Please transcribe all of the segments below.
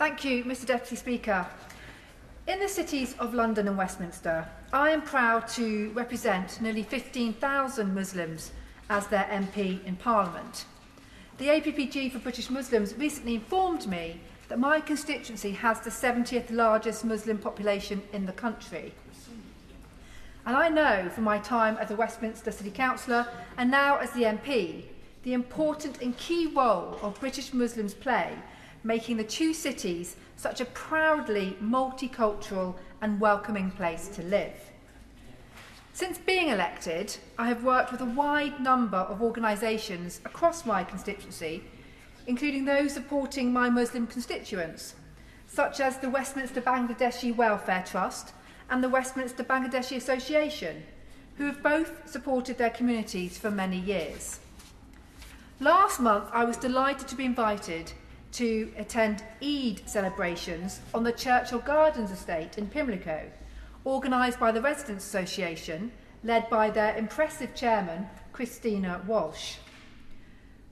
Thank you, Mr Deputy Speaker. In the Cities of London and Westminster, I am proud to represent nearly 15,000 Muslims as their MP in Parliament. The APPG for British Muslims recently informed me that my constituency has the 70th largest Muslim population in the country. And I know from my time as a Westminster City Councillor and now as the MP, the important and key role of British Muslims play, making the two cities such a proudly multicultural and welcoming place to live. Since being elected, I have worked with a wide number of organisations across my constituency, including those supporting my Muslim constituents, such as the Westminster Bangladeshi Welfare Trust and the Westminster Bangladeshi Association, who have both supported their communities for many years. Last month, I was delighted to be invited to attend Eid celebrations on the Churchill Gardens estate in Pimlico, organised by the Residents' Association, led by their impressive chairman, Christina Walsh.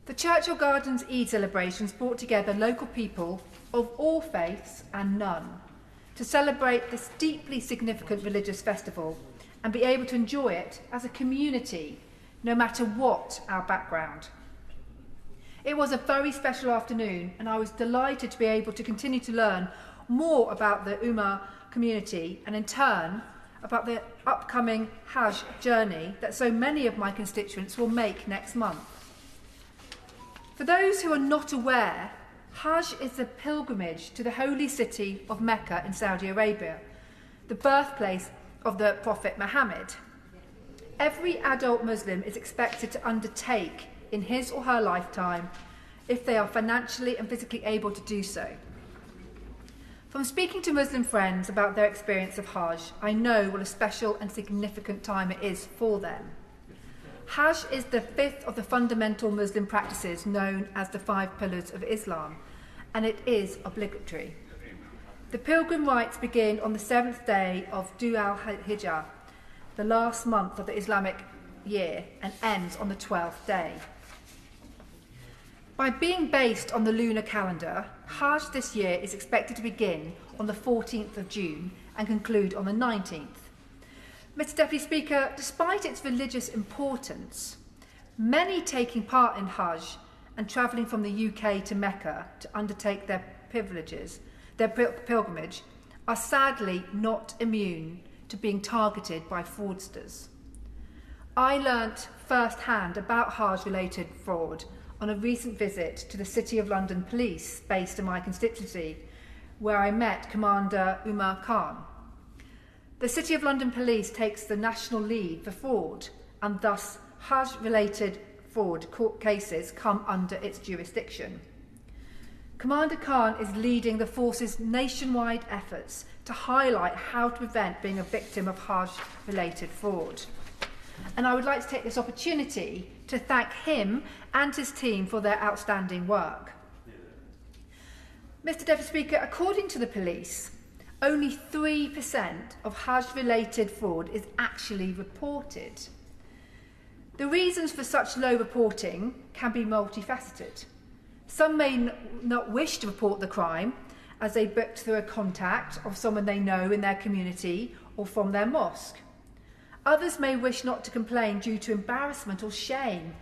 The Churchill Gardens Eid celebrations brought together local people of all faiths and none to celebrate this deeply significant religious festival and be able to enjoy it as a community, no matter what our background. It was a very special afternoon, and I was delighted to be able to continue to learn more about the Ummah community and in turn about the upcoming Hajj journey that so many of my constituents will make next month. For those who are not aware, Hajj is the pilgrimage to the holy city of Mecca in Saudi Arabia, the birthplace of the Prophet Muhammad. Every adult Muslim is expected to undertake in his or her lifetime if they are financially and physically able to do so. From speaking to Muslim friends about their experience of Hajj, I know what a special and significant time it is for them. Hajj is the fifth of the fundamental Muslim practices known as the 5 pillars of Islam, and it is obligatory. The pilgrim rites begin on the 7th day of Dhu al-Hijjah, the last month of the Islamic year, and ends on the 12th day. By being based on the lunar calendar, Hajj this year is expected to begin on the 14th of June and conclude on the 19th. Mr Deputy Speaker, despite its religious importance, many taking part in Hajj and travelling from the UK to Mecca to undertake their pilgrimage, are sadly not immune to being targeted by fraudsters. I learnt firsthand about Hajj-related fraud on a recent visit to the City of London Police based in my constituency, where I met Commander Umar Khan. The City of London Police takes the national lead for fraud, and thus Hajj-related fraud court cases come under its jurisdiction. Commander Khan is leading the force's nationwide efforts to highlight how to prevent being a victim of Hajj-related fraud. And I would like to take this opportunity to thank him and his team for their outstanding work. Mr Deputy Speaker, according to the police, only 3% of Hajj-related fraud is actually reported. The reasons for such low reporting can be multifaceted. Some may not wish to report the crime as they booked through a contact of someone they know in their community or from their mosque. Others may wish not to complain due to embarrassment or shame.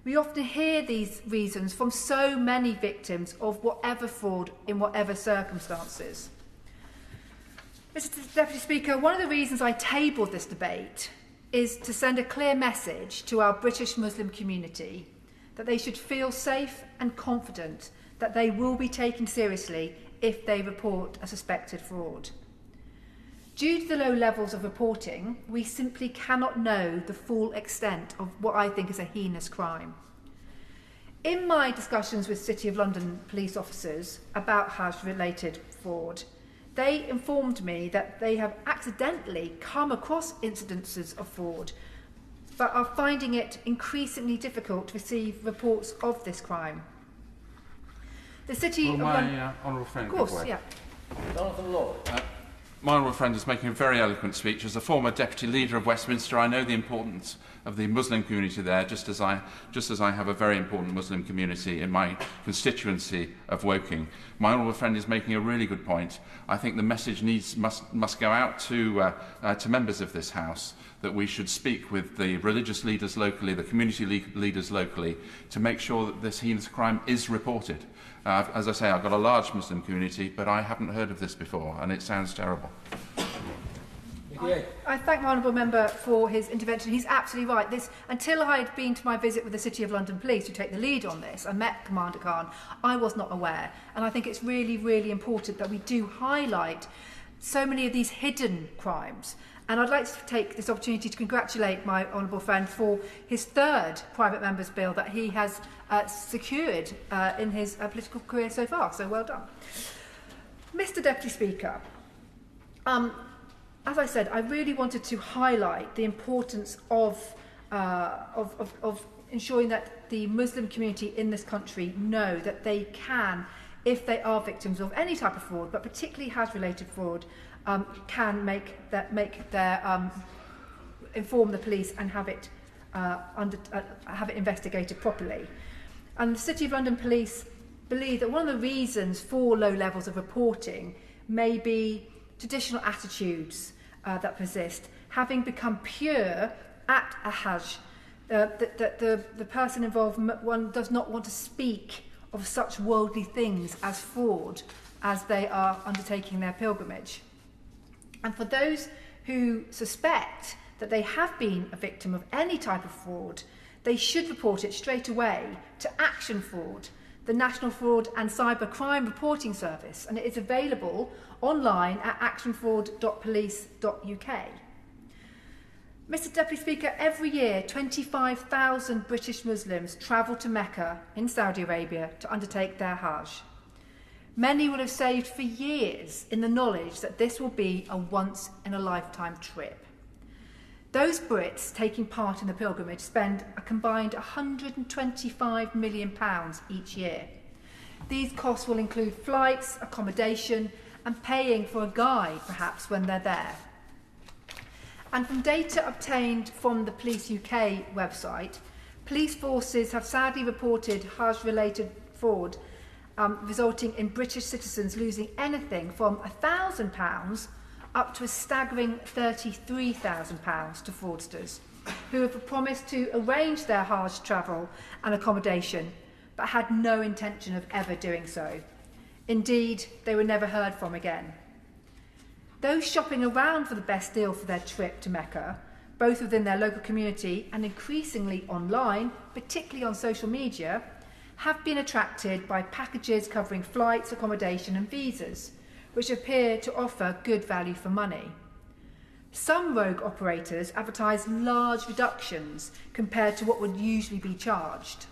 We often hear these reasons from so many victims of whatever fraud in whatever circumstances. Mr Deputy Speaker, one of the reasons I tabled this debate is to send a clear message to our British Muslim community that they should feel safe and confident that they will be taken seriously if they report a suspected fraud. Due to the low levels of reporting, we simply cannot know the full extent of what I think is a heinous crime. In my discussions with City of London police officers about Hajj-related fraud, they informed me that they have accidentally come across incidences of fraud, but are finding it increasingly difficult to receive reports of this crime. The City of London... Honourable friend, of course, yeah. Jonathan Law. My honourable friend is making a very eloquent speech. As a former deputy leader of Westminster, I know the importance of the Muslim community there, just as I have a very important Muslim community in my constituency of Woking. My honourable friend is making a really good point. I think the message must go out to members of this House that we should speak with the religious leaders locally, the community leaders locally, to make sure that this heinous crime is reported. As I say, I've got a large Muslim community, but I haven't heard of this before, and it sounds terrible. I thank my honourable member for his intervention. He's absolutely right. Until I had been to my visit with the City of London Police, who take the lead on this, I met Commander Khan, I was not aware. And I think it's really, really important that we do highlight so many of these hidden crimes. And I'd like to take this opportunity to congratulate my honourable friend for his third private member's bill that he has secured in his political career so far. So well done. Mr Deputy Speaker, as I said, I really wanted to highlight the importance of ensuring that the Muslim community in this country know that they can, if they are victims of any type of fraud, but particularly Hajj-related fraud, can inform the police and have it investigated properly. And the City of London Police believe that one of the reasons for low levels of reporting may be traditional attitudes that persist, having become pure at a Hajj, that the person involved does not want to speak of such worldly things as fraud as they are undertaking their pilgrimage. And for those who suspect that they have been a victim of any type of fraud, they should report it straight away to Action Fraud, the National Fraud and Cyber Crime Reporting Service, and it is available online at actionfraud.police.uk. Mr Deputy Speaker, every year 25,000 British Muslims travel to Mecca in Saudi Arabia to undertake their Hajj. Many will have saved for years in the knowledge that this will be a once-in-a-lifetime trip. Those Brits taking part in the pilgrimage spend a combined £125 million each year. These costs will include flights, accommodation, and paying for a guide, perhaps, when they're there. And from data obtained from the Police UK website, police forces have sadly reported Hajj-related fraud resulting in British citizens losing anything from £1,000 up to a staggering £33,000 to fraudsters, who have promised to arrange their Hajj travel and accommodation, but had no intention of ever doing so. Indeed, they were never heard from again. Those shopping around for the best deal for their trip to Mecca, both within their local community and increasingly online, particularly on social media, have been attracted by packages covering flights, accommodation and visas, which appear to offer good value for money. Some rogue operators advertise large reductions compared to what would usually be charged.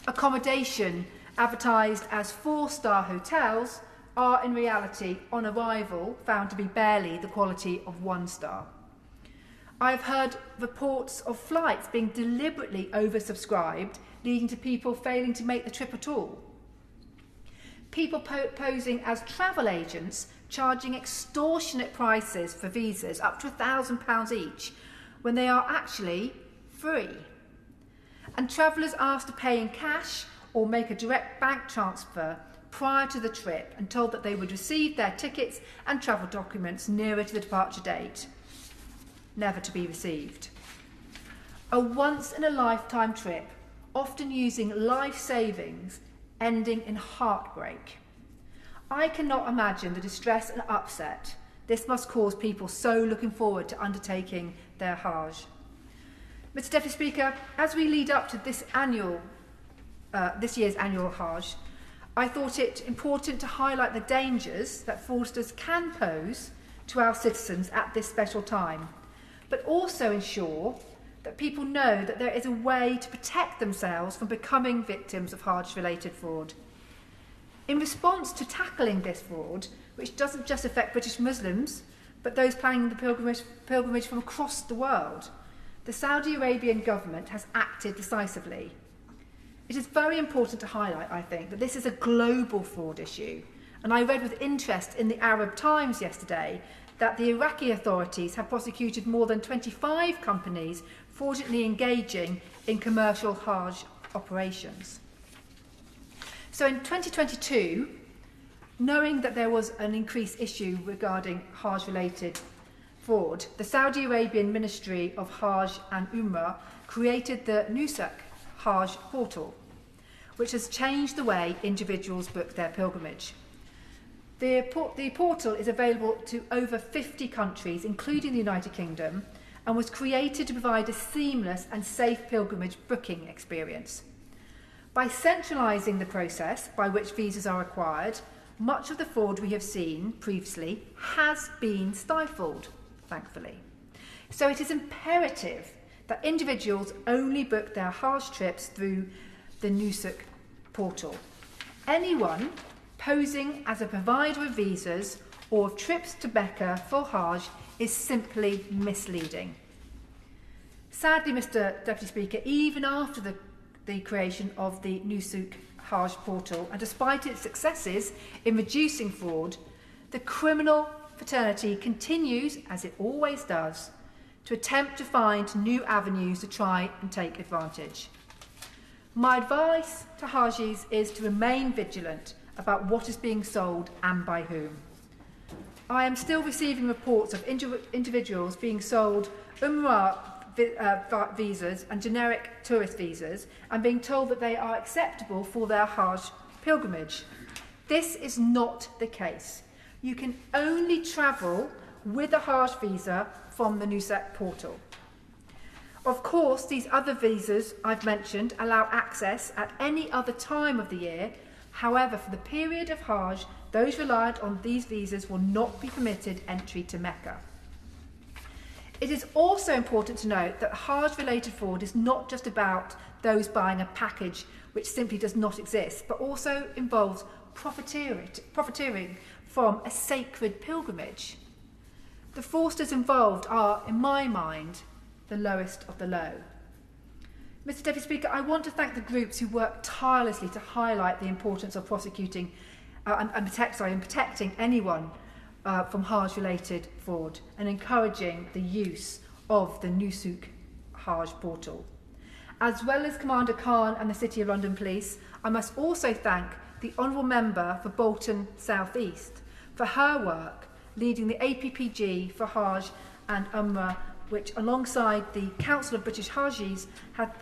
Accommodation advertised as 4-star hotels are in reality, on arrival, found to be barely the quality of 1 star. I have heard reports of flights being deliberately oversubscribed, leading to people failing to make the trip at all. People posing as travel agents, charging extortionate prices for visas up to £1,000 each, when they are actually free. And travellers asked to pay in cash or make a direct bank transfer prior to the trip and told that they would receive their tickets and travel documents nearer to the departure date, never to be received. A once-in-a-lifetime trip, often using life savings, ending in heartbreak. I cannot imagine the distress and upset this must cause people so looking forward to undertaking their Hajj. Mr Deputy Speaker, as we lead up to this year's annual Hajj, I thought it important to highlight the dangers that fraudsters can pose to our citizens at this special time, but also ensure that people know that there is a way to protect themselves from becoming victims of Hajj-related fraud. In response to tackling this fraud, which doesn't just affect British Muslims, but those planning the pilgrimage from across the world, the Saudi Arabian government has acted decisively. It is very important to highlight, I think, that this is a global fraud issue And I read with interest in the Arab Times yesterday that the Iraqi authorities have prosecuted more than 25 companies fraudulently engaging in commercial Hajj operations. So in 2022, knowing that there was an increased issue regarding Hajj-related fraud, the Saudi Arabian Ministry of Hajj and Umrah created the Nusuk Hajj portal, which has changed the way individuals book their pilgrimage. The portal is available to over 50 countries, including the United Kingdom, and was created to provide a seamless and safe pilgrimage booking experience. By centralising the process by which visas are acquired, much of the fraud we have seen previously has been stifled, thankfully. So it is imperative that individuals only book their Hajj trips through the Nusuk portal. Anyone posing as a provider of visas or of trips to Mecca for Hajj is simply misleading. Sadly, Mr. Deputy Speaker, even after the creation of the Nusuk Hajj portal, and despite its successes in reducing fraud, the criminal fraternity continues, as it always does, to attempt to find new avenues to try and take advantage. My advice to Hajis is to remain vigilant about what is being sold and by whom. I am still receiving reports of individuals being sold Umrah visas and generic tourist visas and being told that they are acceptable for their Hajj pilgrimage. This is not the case. You can only travel with a Hajj visa from the Nusuk portal. Of course, these other visas I've mentioned allow access at any other time of the year. However, for the period of Hajj, those reliant on these visas will not be permitted entry to Mecca. It is also important to note that Hajj-related fraud is not just about those buying a package which simply does not exist, but also involves profiteering from a sacred pilgrimage. The fraudsters involved are, in my mind, the lowest of the low. Mr. Deputy Speaker, I want to thank the groups who work tirelessly to highlight the importance of prosecuting and protecting anyone from Hajj-related fraud and encouraging the use of the Nusuk Hajj portal. As well as Commander Khan and the City of London Police, I must also thank the Honourable Member for Bolton South East for her work leading the APPG for Hajj and Umrah, which alongside the Council of British Hajis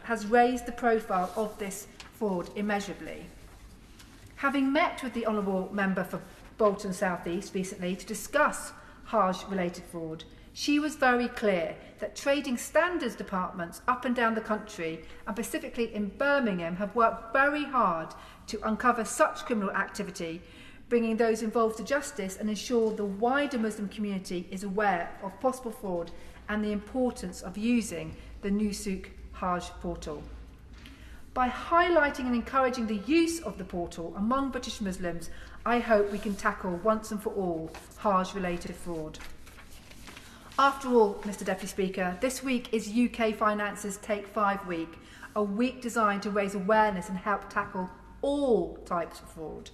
has raised the profile of this fraud immeasurably. Having met with the Honourable Member for Bolton South East recently to discuss Hajj-related fraud, she was very clear that trading standards departments up and down the country, and specifically in Birmingham, have worked very hard to uncover such criminal activity, bringing those involved to justice and ensure the wider Muslim community is aware of possible fraud and the importance of using the Nusuk Hajj portal. By highlighting and encouraging the use of the portal among British Muslims, I hope we can tackle once and for all Hajj-related fraud. After all, Mr. Deputy Speaker, this week is UK Finance's Take 5 week, a week designed to raise awareness and help tackle all types of fraud.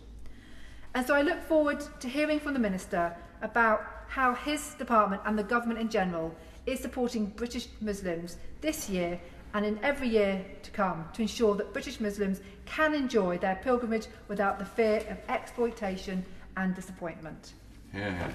And so I look forward to hearing from the Minister about how his department and the government in general is supporting British Muslims this year and in every year to come to ensure that British Muslims can enjoy their pilgrimage without the fear of exploitation and disappointment. Yeah.